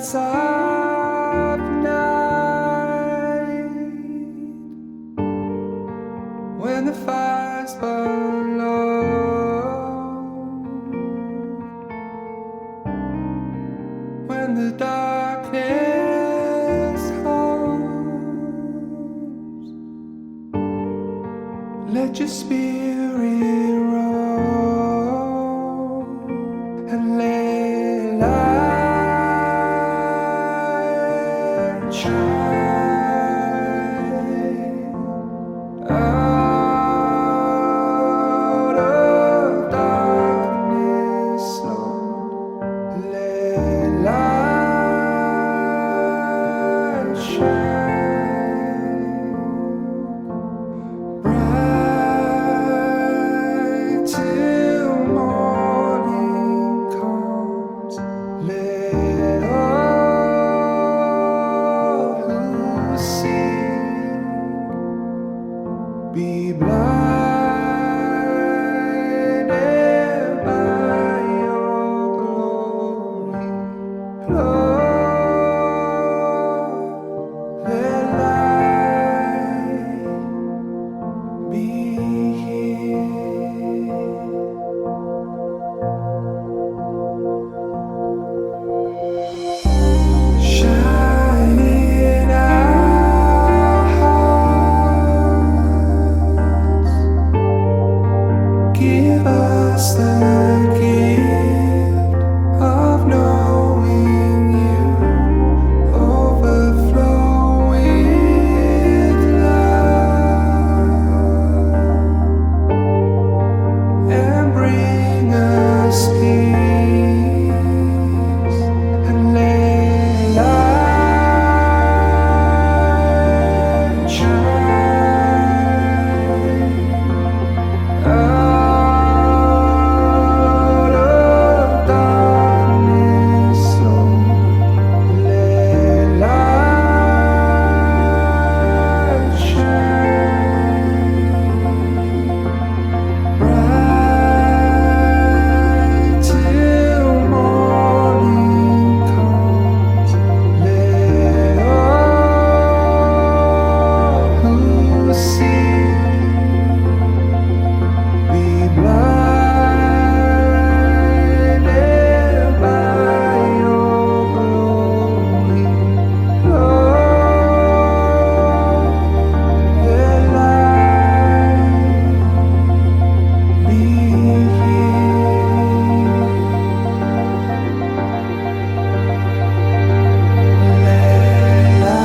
of night, when the fires burn low, when the darkness holds, let your spirit roll and let light shine out of darkness, Lord. Let light shine bright till morning comes. Let all who see be blinded by your glory, Lord. Let light be here. Shine in our hearts. Give us the gift of knowing you, overflow with love, and bring us peace, and let light shine out of darkness, Lord. Let light shine bright till morning comes. Let all who see be blinded by your glory, Lord. Let light be here. Let light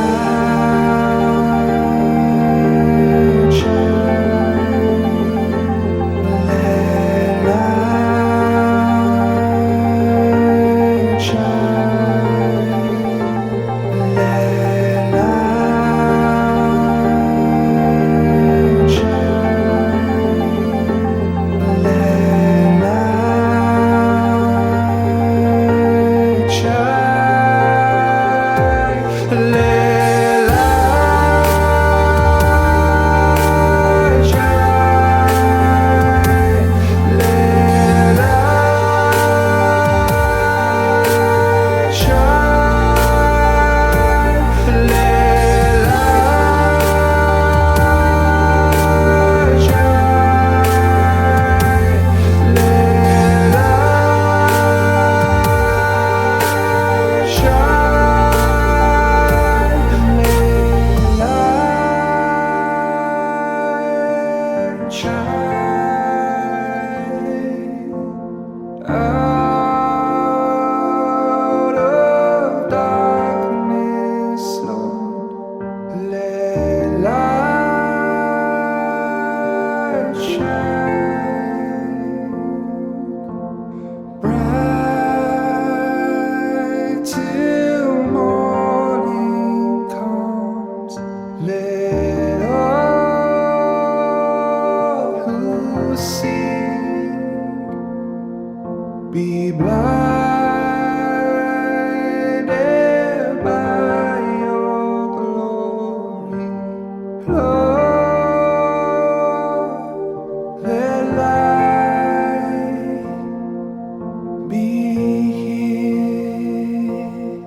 shine. Let light shine. Let light shine. Let light shine. Let light shine. Let light shine. Let light shine. Let light shine out of darkness, Lord. Let light shine bright till morning comes. Let all who see be blinded by your glory, Lord. Let light be here.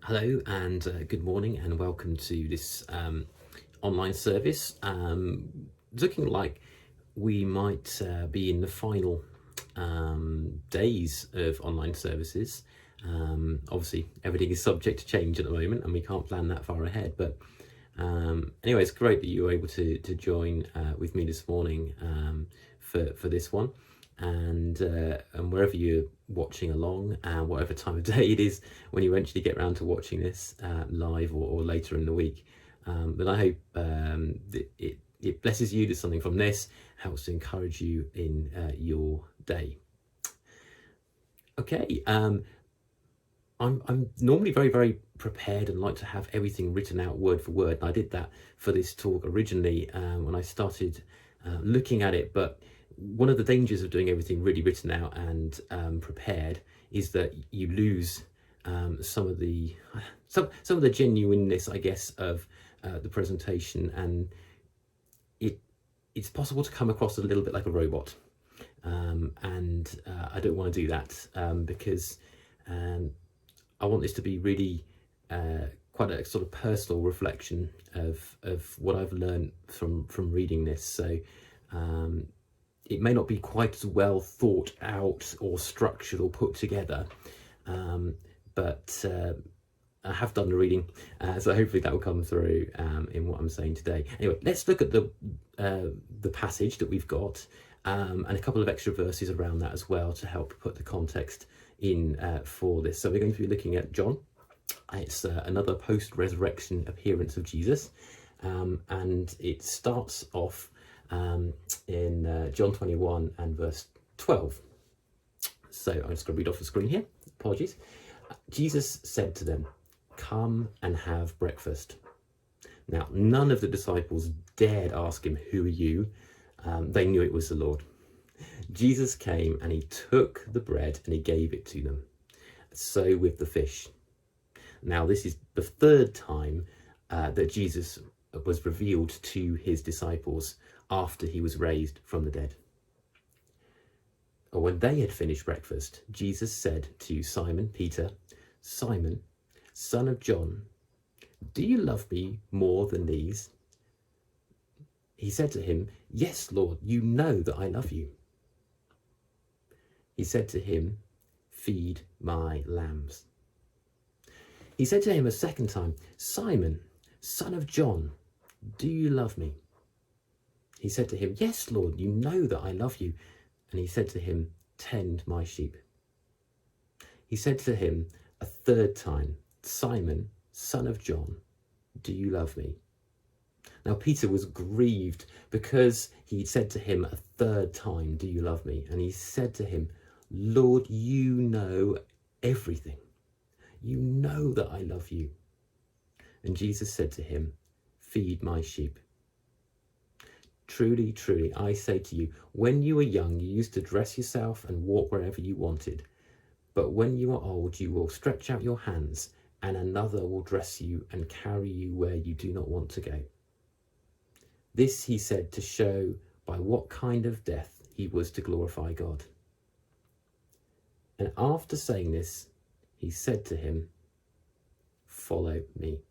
Hello and good morning and welcome to this online service. Looking like we might be in the final days of online services. Obviously everything is subject to change at the moment and we can't plan that far ahead, but anyway, it's great that you were able to join with me this morning for this one. And wherever you're watching along, whatever time of day it is when you eventually get around to watching this live or later in the week, but I hope that it blesses you. There's something from this, helps to encourage you in your day. Okay, I'm normally very prepared and like to have everything written out word for word. And I did that for this talk originally when I started looking at it, but one of the dangers of doing everything really written out and prepared is that you lose some of the genuineness, I guess, of the presentation, and it's possible to come across a little bit like a robot, and I don't want to do that because I want this to be really quite a sort of personal reflection of what I've learned from reading this. So it may not be quite as well thought out or structured or put together, but I have done the reading, so hopefully that will come through in what I'm saying today. Anyway, let's look at the passage that we've got and a couple of extra verses around that as well to help put the context in for this. So we're going to be looking at John. It's another post-resurrection appearance of Jesus, and it starts off in John 21 and verse 12. So I'm just going to read off the screen here. Apologies. Jesus said to them, "Come and have breakfast." Now, none of the disciples dared ask him, "Who are you?" They knew it was the Lord. Jesus came and he took the bread and he gave it to them. So with the fish. Now, this is the third time that Jesus was revealed to his disciples after he was raised from the dead. When they had finished breakfast, Jesus said to Simon Peter, "Simon, son of John, do you love me more than these?" He said to him, "Yes, Lord, you know that I love you." He said to him, "Feed my lambs." He said to him a second time, "Simon, son of John, do you love me?" He said to him, "Yes, Lord, you know that I love you." And he said to him, "Tend my sheep." He said to him a third time, "Simon, son of John, do you love me?" Now Peter was grieved because he'd said to him a third time, "Do you love me?" And he said to him, "Lord, you know everything. You know that I love you." And Jesus said to him, "Feed my sheep. Truly, truly, I say to you, when you were young, you used to dress yourself and walk wherever you wanted. But when you are old, you will stretch out your hands, and another will dress you and carry you where you do not want to go." This he said to show by what kind of death he was to glorify God. And after saying this, he said to him, "Follow me."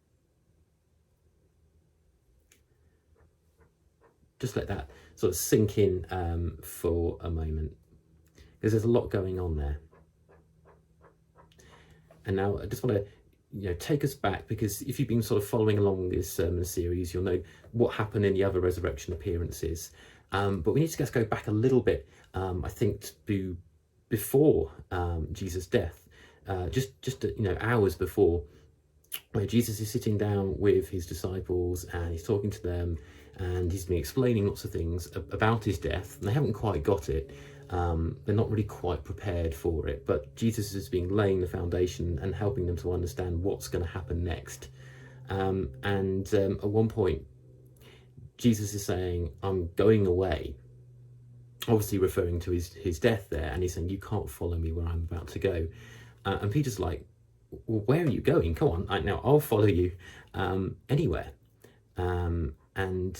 Just let that sort of sink in for a moment, because there's a lot going on there. And now I just want to take us back, because if you've been sort of following along this sermon series, you'll know what happened in the other resurrection appearances. But we need to just go back a little bit, I think, to before Jesus' death, just hours before, where Jesus is sitting down with his disciples and he's talking to them, and he's been explaining lots of things about his death, and they haven't quite got it. They're not really quite prepared for it, but Jesus has been laying the foundation and helping them to understand what's going to happen next. At one point, Jesus is saying, "I'm going away," obviously referring to his death there, and he's saying, "You can't follow me where I'm about to go." And Peter's like, "Well, where are you going? Come on, now I'll follow you anywhere." And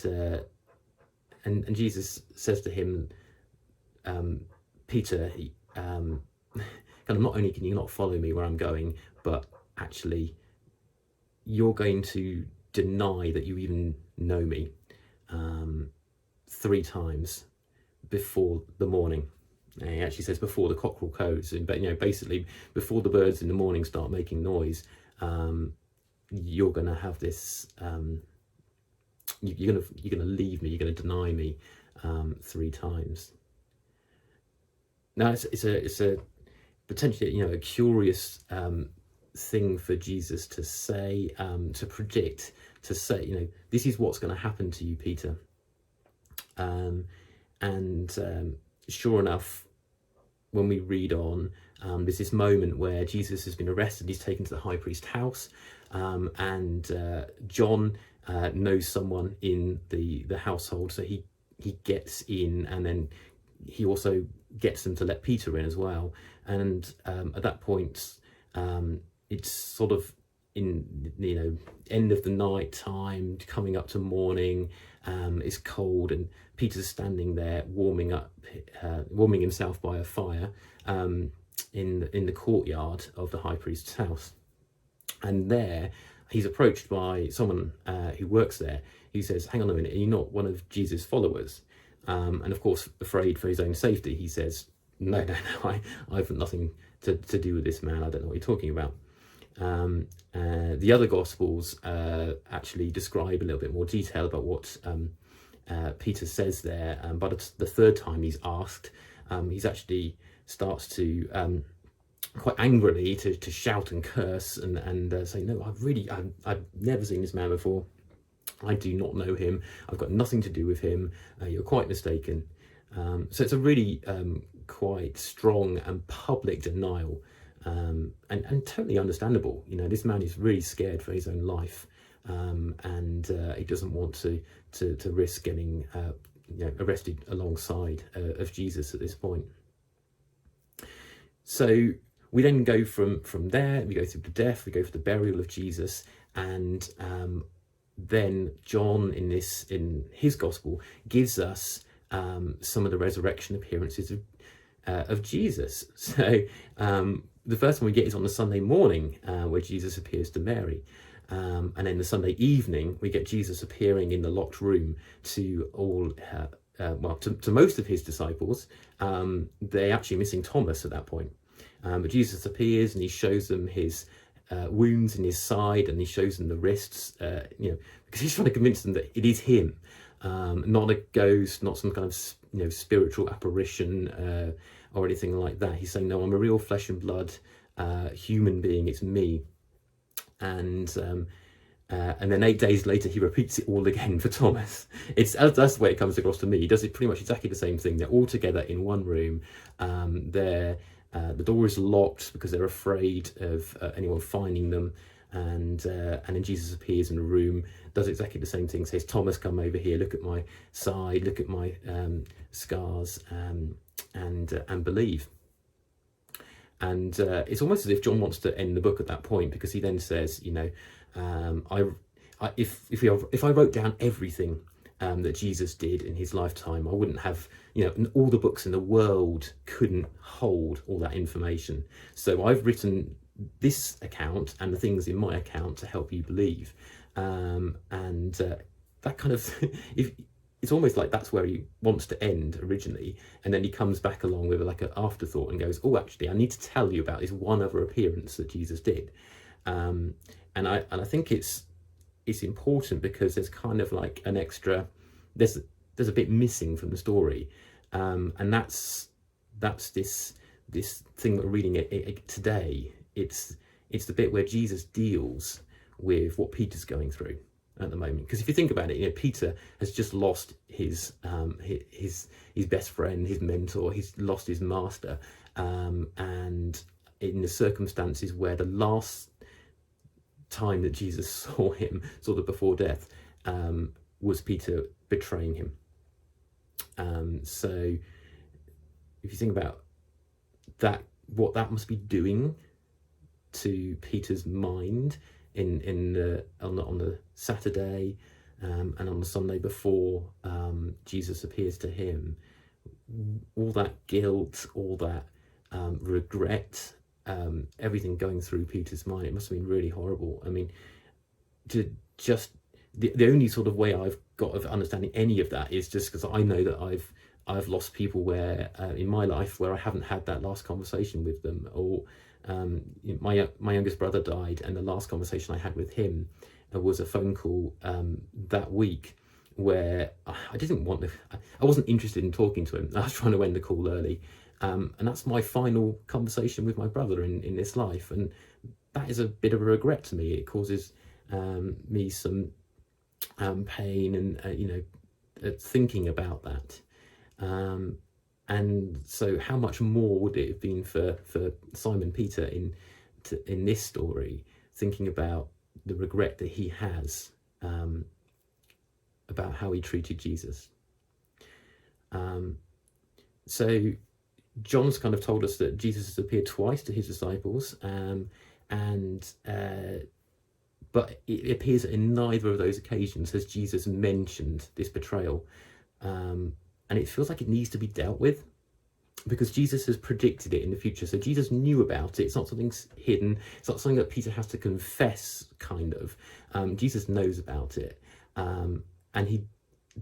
Jesus says to him, "Peter, kind of, not only can you not follow me where I'm going, but actually you're going to deny that you even know me 3 times before the morning. And he actually says before the cockerel crows, but basically before the birds in the morning start making noise, you're going to have this. You're going to leave me. You're going to deny me 3 times. Now it's a potentially a curious thing for Jesus to say, to predict, to say this is what's going to happen to you, Peter. Sure enough, when we read on, there's this moment where Jesus has been arrested. He's taken to the high priest's house, and John knows someone in the household, so he gets in, and then he also gets them to let Peter in as well. And at that point, it's sort of in end of the night time, coming up to morning. It's cold, and Peter's standing there warming himself by a fire in the courtyard of the high priest's house. And there he's approached by someone who works there, who says, "Hang on a minute, are you not one of Jesus' followers?" And of course, afraid for his own safety, he says, no, I've nothing to do with this man. I don't know what you're talking about. The other Gospels actually describe a little bit more detail about what Peter says there. But it's the 3rd time he's asked, he's actually starts to quite angrily to shout and curse and say, "No, I've never seen this man before. I do not know him. I've got nothing to do with him. You're quite mistaken." So it's a really quite strong and public denial, and totally understandable. This man is really scared for his own life, and he doesn't want to risk getting arrested alongside of Jesus at this point. So we then go from there. We go through the death. We go for the burial of Jesus, and then John in his gospel gives us some of the resurrection appearances of Jesus. So the first one we get is on the Sunday morning, where Jesus appears to Mary, and then the Sunday evening we get Jesus appearing in the locked room to all to most of his disciples. They're actually missing Thomas at that point, but Jesus appears and he shows them his wounds in his side, and he shows them the wrists, because he's trying to convince them that it is him, not a ghost, not some kind of spiritual apparition or anything like that. He's saying, no, I'm a real flesh and blood human being. It's me. And then 8 days later, he repeats it all again for Thomas. That's the way it comes across to me. He does it pretty much exactly the same thing. They're all together in one room. The door is locked because they're afraid of anyone finding them. And then Jesus appears in a room, does exactly the same thing, says, "Thomas, come over here, look at my side, look at my scars, and believe." And it's almost as if John wants to end the book at that point, because he then says, if I wrote down everything that Jesus did in his lifetime, I wouldn't have, all the books in the world couldn't hold all that information. So I've written this account and the things in my account to help you believe. That kind of, it's almost like that's where he wants to end originally, and then he comes back along with like an afterthought and goes, "Oh, actually, I need to tell you about this one other appearance that Jesus did." And I think it's important, because there's kind of like an extra, there's a bit missing from the story, and that's this thing that we're reading it today. It's the bit where Jesus deals with what Peter's going through at the moment. Because if you think about it, Peter has just lost his best friend, his mentor. He's lost his master, and in the circumstances where the last time that Jesus saw him, sort of before death, was Peter betraying him. So if you think about that, what that must be doing to Peter's mind on the Saturday and on the Sunday before Jesus appears to him, all that guilt, all that regret, everything going through Peter's mind, it must have been really horrible. I mean, to just the only sort of way I've got of understanding any of that is just because I know that I've lost people where in my life where I haven't had that last conversation with them, or my youngest brother died, and the last conversation I had with him was a phone call that week where I didn't want to, I wasn't interested in talking to him. I was trying to end the call early, and that's my final conversation with my brother in this life, and that is a bit of a regret to me. It causes me some pain and thinking about that. And so how much more would it have been for Simon Peter in this story, thinking about the regret that he has about how he treated Jesus. So John's kind of told us that Jesus has appeared twice to his disciples, but it appears that in neither of those occasions has Jesus mentioned this betrayal. And it feels like it needs to be dealt with because Jesus has predicted it in the future. So Jesus knew about it. It's not something hidden. It's not something that Peter has to confess, kind of. Jesus knows about it. And he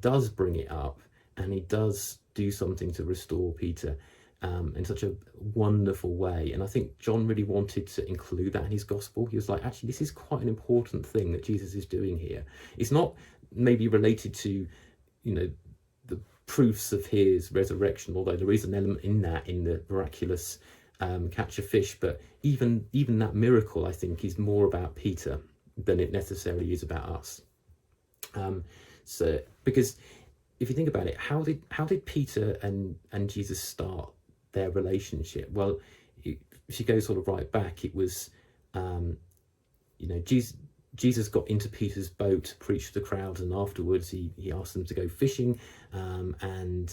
does bring it up, and he does do something to restore Peter in such a wonderful way. And I think John really wanted to include that in his gospel. He was like, actually, this is quite an important thing that Jesus is doing here. It's not maybe related to, the proofs of his resurrection, although there is an element in that, in the miraculous catch of fish, but even that miracle, I think, is more about Peter than it necessarily is about us. So because if you think about it, how did Peter and Jesus start their relationship? Well, if you go sort of right back, it was Jesus got into Peter's boat to preach to the crowds, and afterwards he asked them to go fishing, and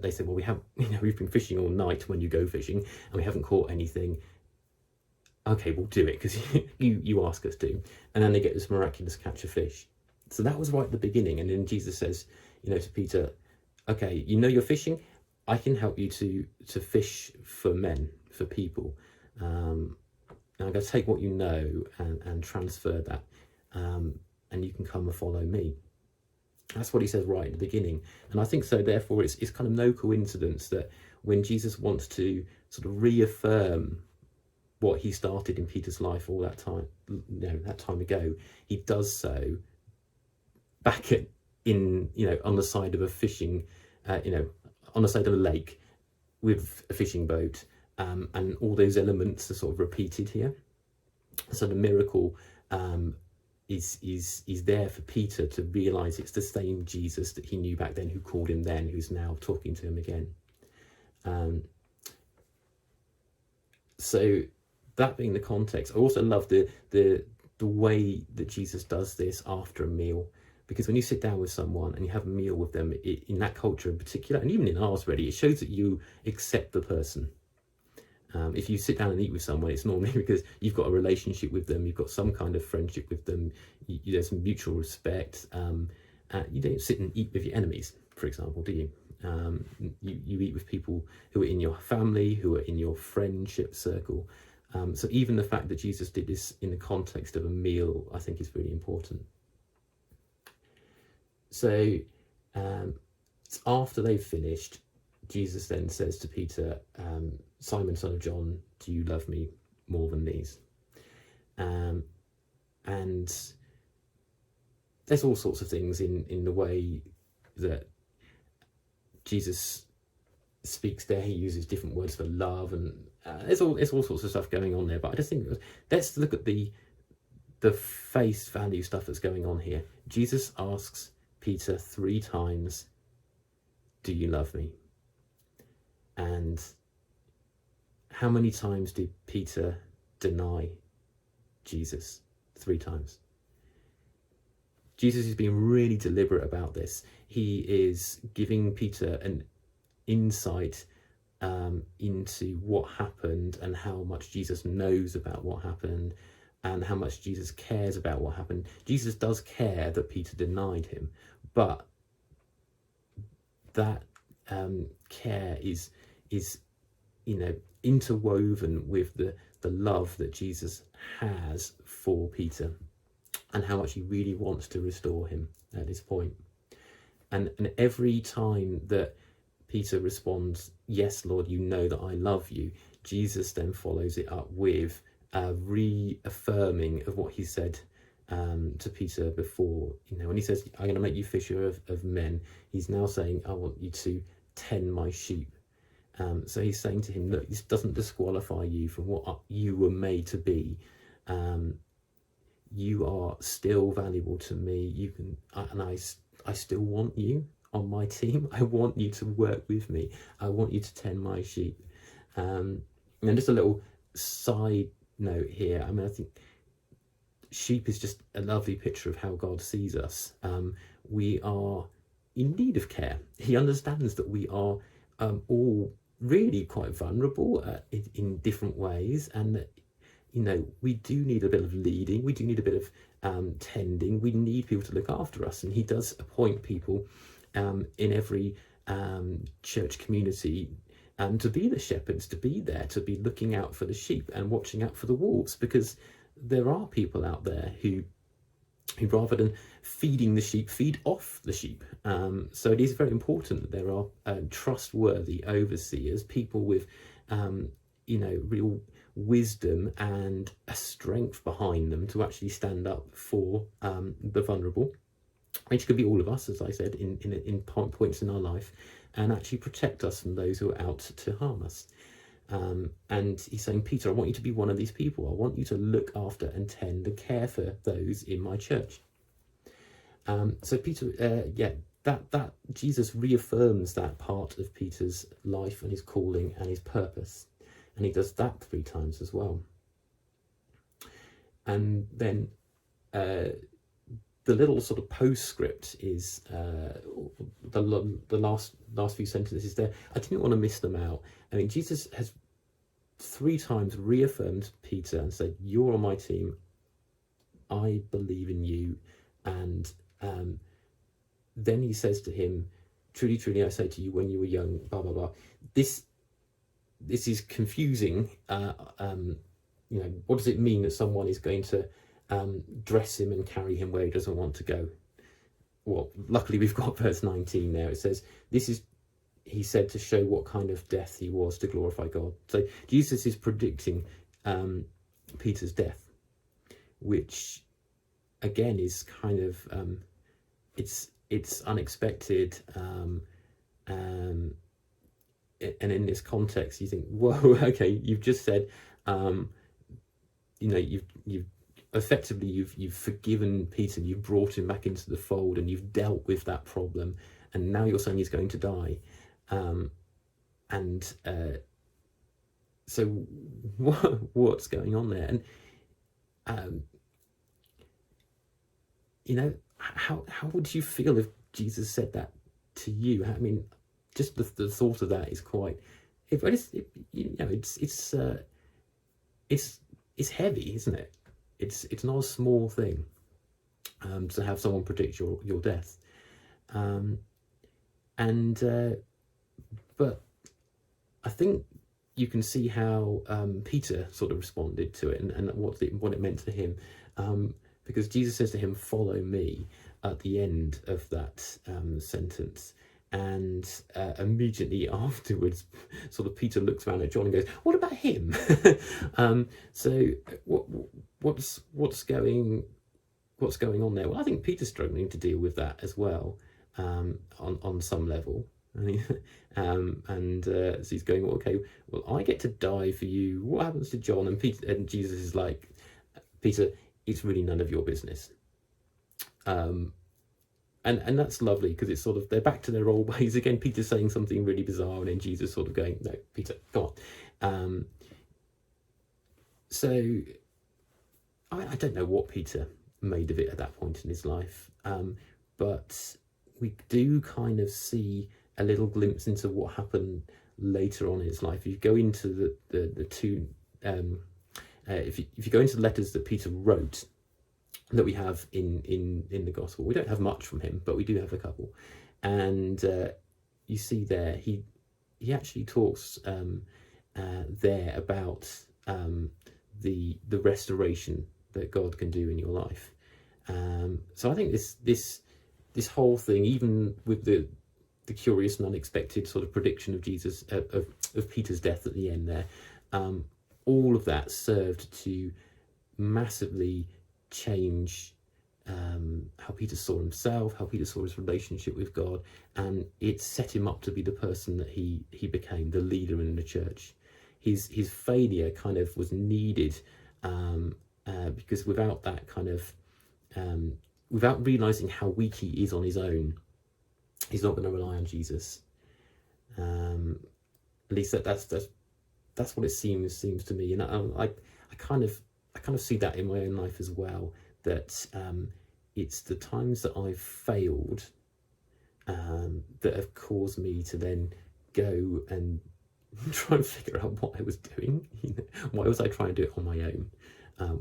they said, well, we've been fishing all night when you go fishing and we haven't caught anything. Okay, we'll do it because you ask us to. And then they get this miraculous catch of fish. So that was right at the beginning. And then Jesus says, to Peter, okay, you're fishing, I can help you to fish for men, for people. And I'm going to take what you know and transfer that, and you can come and follow me. That's what he says right at the beginning. And I think so, therefore, it's kind of no coincidence that when Jesus wants to sort of reaffirm what he started in Peter's life all that time ago, he does so back on the side of a fishing, on the side of a lake with a fishing boat, and all those elements are sort of repeated here. So the miracle is there for Peter to realise it's the same Jesus that he knew back then, who called him then, who's now talking to him again. So that being the context, I also love the way that Jesus does this after a meal. Because when you sit down with someone and you have a meal with them, in that culture in particular, and even in ours really, it shows that you accept the person. If you sit down and eat with someone, it's normally because you've got a relationship with them, you've got some kind of friendship with them, there's some mutual respect. You don't sit and eat with your enemies, for example, do you? You eat with people who are in your family, who are in your friendship circle. So even the fact that Jesus did this in the context of a meal, I think is really important. So after they've finished, Jesus then says to Peter, Simon, son of John, do you love me more than these? And there's all sorts of things in the way that Jesus speaks there. He uses different words for love, and there's all sorts of stuff going on there. But I just think let's look at the face value stuff that's going on here. Jesus asks Peter 3 times, do you love me? And how many times did Peter deny Jesus? 3 times. Jesus is being really deliberate about this. He is giving Peter an insight into what happened and how much Jesus knows about what happened and how much Jesus cares about what happened. Jesus does care that Peter denied him, but that care is interwoven with the love that Jesus has for Peter. and how much he really wants to restore him at this point. And every time that Peter responds, yes, Lord, you know that I love you, Jesus then follows it up with a reaffirming of what he said to Peter before. When he says, I'm going to make you fisher of men, he's now saying, I want you to tend my sheep. So he's saying to him, look, this doesn't disqualify you from what you were made to be. You are still valuable to me. You can, and I still want you on my team. I want you to work with me. I want you to tend my sheep. And just a little side note here. I think sheep is just a lovely picture of how God sees us. We are in need of care. He understands that we are all really quite vulnerable in different ways, and that we do need a bit of leading, we do need a bit of tending, we need people to look after us, and he does appoint people in every church community to be the shepherds, to be there, to be looking out for the sheep and watching out for the wolves, because there are people out there who rather than feeding the sheep, feed off the sheep. So it is very important that there are trustworthy overseers, people with real wisdom and a strength behind them to actually stand up for the vulnerable, which could be all of us, as I said, in points in our life, and actually protect us from those who are out to harm us. And he's saying, Peter, I want you to be one of these people. I want you to look after and tend and care for those in my church. So Peter, that Jesus reaffirms that part of Peter's life and his calling and his purpose. And he does that 3 times as well. And then the little sort of postscript is the last few sentences there. I didn't want to miss them out. Jesus has 3 times reaffirmed Peter and said, you're on my team. I believe in you. And then he says to him, truly, truly, I say to you, when you were young, blah, blah, blah. This is confusing. What does it mean that someone is going to dress him and carry him where he doesn't want to go? Well, luckily we've got verse 19 there. It says, he said to show what kind of death he was to glorify God. So Jesus is predicting Peter's death, which again is kind of it's unexpected, and in this context you think, whoa, okay, you've just said you've effectively you've forgiven Peter, you've brought him back into the fold, and you've dealt with that problem, and now you're saying he's going to die. So what's going on there? And how would you feel if Jesus said that to you? Just the thought of that is quite. It's heavy, isn't it? It's not a small thing to have someone predict your death, but I think you can see how Peter sort of responded to it and what it meant to him, because Jesus says to him, "Follow me," at the end of that sentence. And immediately afterwards, sort of Peter looks around at John and goes, "What about him?" So what's going on there? Well, I think Peter's struggling to deal with that as well, on some level. So he's going, well, okay, well, I get to die for you. What happens to John? And Jesus is like, Peter, it's really none of your business. And that's lovely, because it's sort of, they're back to their old ways again. Peter's saying something really bizarre, and then Jesus sort of going, no, Peter, go on. So I don't know what Peter made of it at that point in his life, but we do kind of see a little glimpse into what happened later on in his life. If you go into the two, if you go into the letters that Peter wrote, that we have in the gospel, we don't have much from him, but we do have a couple. And you see there, he actually talks there about the restoration that God can do in your life. So I think this whole thing, even with the curious and unexpected sort of prediction of Jesus of Peter's death at the end there, all of that served to massively change how Peter saw himself, how Peter saw his relationship with God, and it set him up to be the person that he became, the leader in the church. His failure kind of was needed, because without that kind of without realizing how weak he is on his own, he's not going to rely on Jesus. At least that's what it seems to me, and I kind of see that in my own life as well. That it's the times that I've failed that have caused me to then go and try and figure out what I was doing. You know, why was I trying to do it on my own?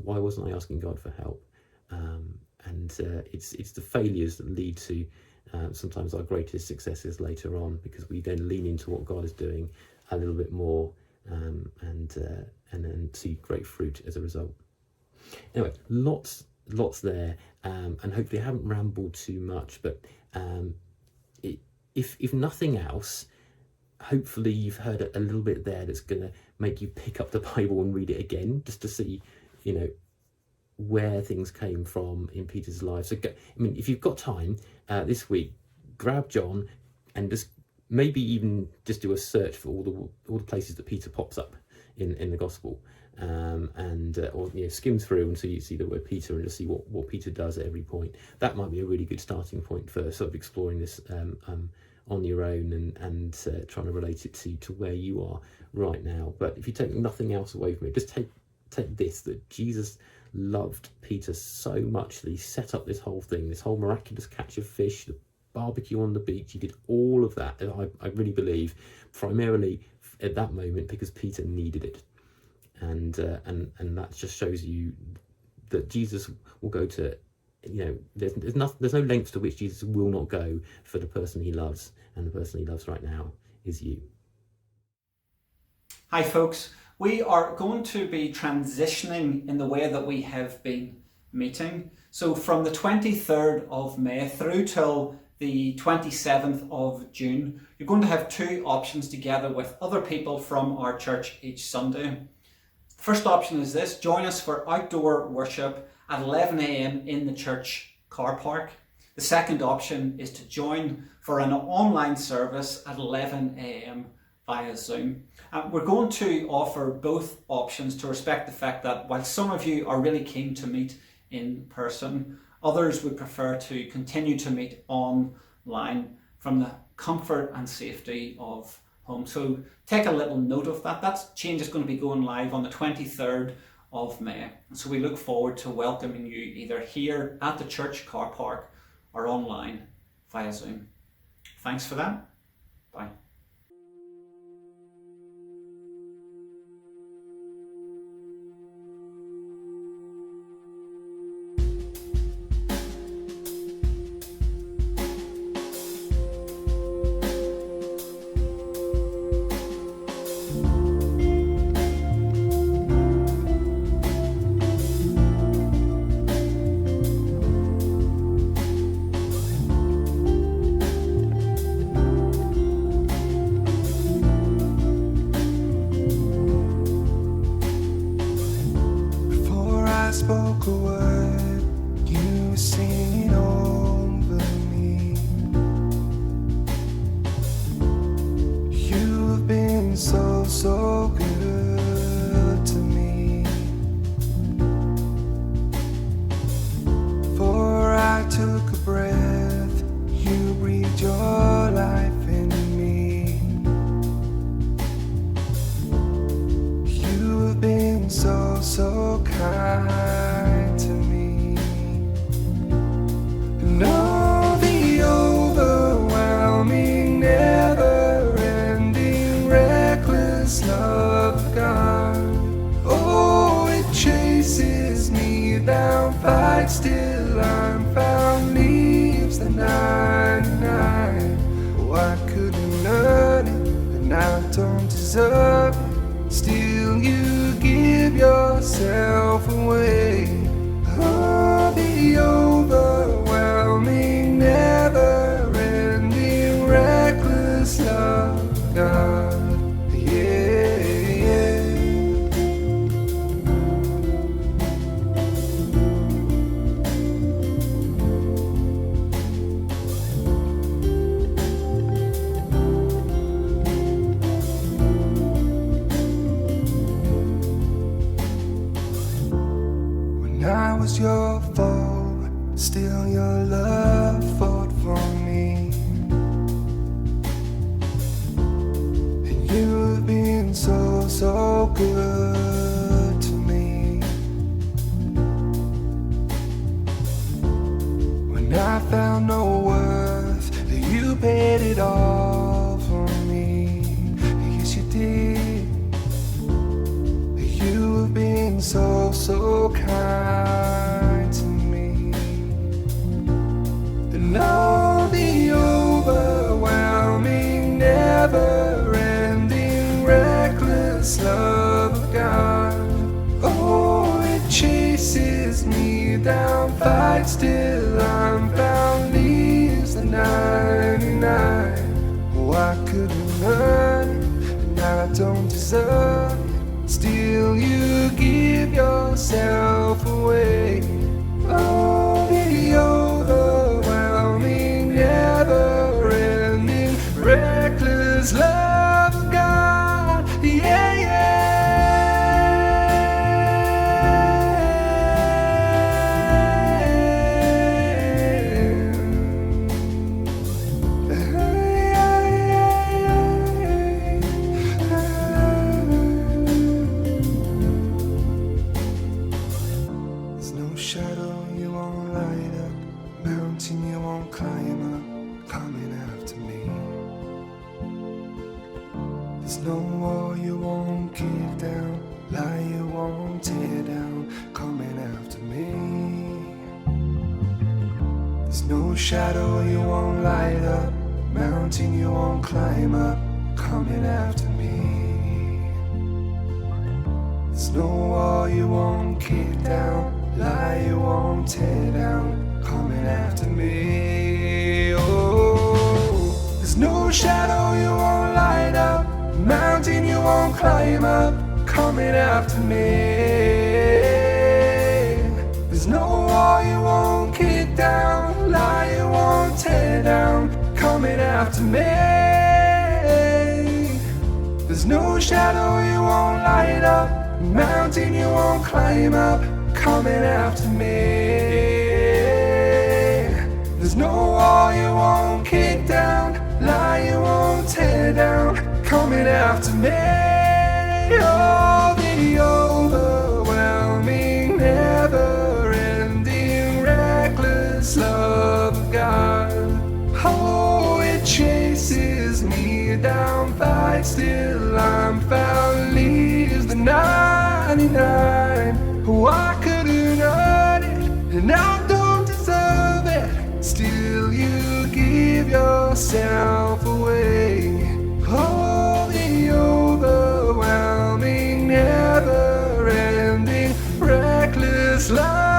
Why wasn't I asking God for help? And it's the failures that lead to sometimes our greatest successes later on, because we then lean into what God is doing a little bit more, and then see great fruit as a result. Anyway, lots there, and hopefully I haven't rambled too much, but if nothing else, hopefully you've heard a little bit there that's going to make you pick up the Bible and read it again, just to see, you know, where things came from in Peter's life. So, if you've got time this week, grab John and just maybe even just do a search for all the places that Peter pops up in the gospel, or skim through until you see the word Peter and just see what Peter does at every point. That might be a really good starting point for sort of exploring this on your own and trying to relate it to where you are right now. But if you take nothing else away from it, just take this, that Jesus loved Peter so much that he set up this whole thing, this whole miraculous catch of fish, the barbecue on the beach. He did all of that, I really believe, primarily at that moment because Peter needed it. And that just shows you that Jesus will go to, there's no lengths to which Jesus will not go for the person he loves, and the person he loves right now is you. Hi folks, we are going to be transitioning in the way that we have been meeting. So from the 23rd of May through till the 27th of June, you're going to have two options together with other people from our church each Sunday. The first option is this: join us for outdoor worship at 11 a.m. in the church car park. The second option is to join for an online service at 11 a.m. via Zoom. We're going to offer both options to respect the fact that while some of you are really keen to meet in person, others would prefer to continue to meet online from the comfort and safety of home. So take a little note of that. That change is going to be going live on the 23rd of May. So we look forward to welcoming you either here at the church car park or online via Zoom. Thanks for that. Bye. Before I spoke a word, you were singing over me. You've been so good to me. Before I took a breath, you breathed your life in me. You have been so kind to me. And all the overwhelming, never-ending, reckless love of God. Oh, it chases me down, fights till I'm found, leaves the 99. Oh, I couldn't earn it, and I don't deserve it. Still you give yourself away. Oh, the When I was your foe, still your love fought for me. And you've been so, so good to me. When I found no worth, you paid it all for me. Yes, you did. You've been so, so kind to me. And all the overwhelming, never-ending, reckless love of God. Oh, it chases me down, fights till I'm found, leaves the 99. Oh, I couldn't earn it, and I don't deserve it. Still you give yourself away. Oh, the overwhelming, never-ending, reckless love of God. Yeah, yeah. Shadow you won't light up, mountain you won't climb up, coming after me. There's no wall you won't kick down, lie you won't tear down, coming after me. There's no shadow you won't light up, mountain you won't climb up, coming after me. There's no wall you won't kick down, lie you won't tear down, coming after me. Oh, there's no shadow you won't light up, mountain you won't climb up, coming after me. There's no wall you won't kick down, lie you won't tear down, coming after me. There's no shadow you won't light up, mountain you won't climb up, coming after me. There's no wall you won't kick down, lie you won't tear down, coming after me. Oh, the overwhelming, never-ending, reckless love of God. Oh, it chases me down, fights till I'm found, leaves the 99. Oh, I couldn't earn it, and I don't deserve it. Still you give yourself away. Oh, the overwhelming, never-ending, reckless love.